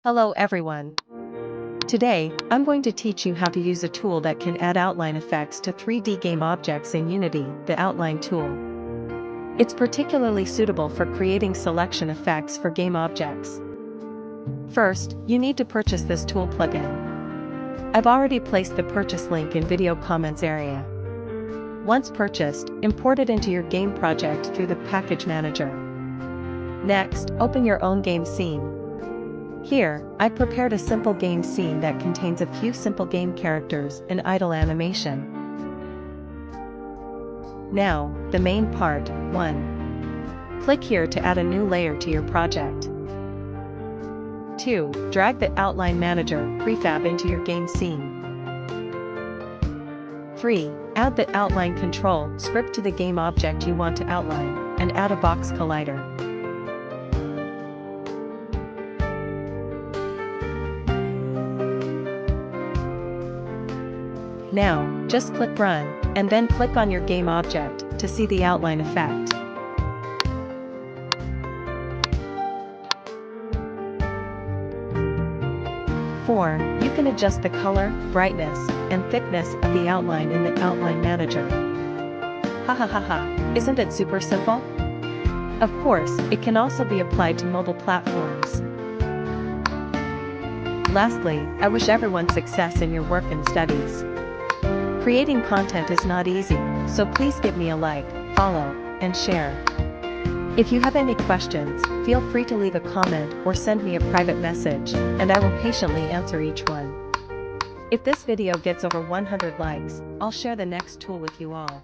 Hello everyone. Today, I'm going to teach you how to use a tool that can add outline effects to 3D game objects in Unity, the Outline tool. It's particularly suitable for creating selection effects for game objects. First, you need to purchase this tool plugin. I've already placed the purchase link in video comments area. Once purchased, import it into your game project through the package manager. Next, open your own game scene. Here, I prepared a simple game scene that contains a few simple game characters and idle animation. Now, the main part, 1. Click here to add a new layer to your project. 2. Drag the Outline Manager prefab into your game scene. 3. Add the Outline Control script to the game object you want to outline, and add a box collider. Now, just click Run, and then click on your game object to see the outline effect. You can adjust the color, brightness, and thickness of the outline in the Outline Manager. Isn't it super simple? Of course, it can also be applied to mobile platforms. Lastly, I wish everyone success in your work and studies. Creating content is not easy, so please give me a like, follow, and share. If you have any questions, feel free to leave a comment or send me a private message, and I will patiently answer each one. If this video gets over 100 likes, I'll share the next tool with you all.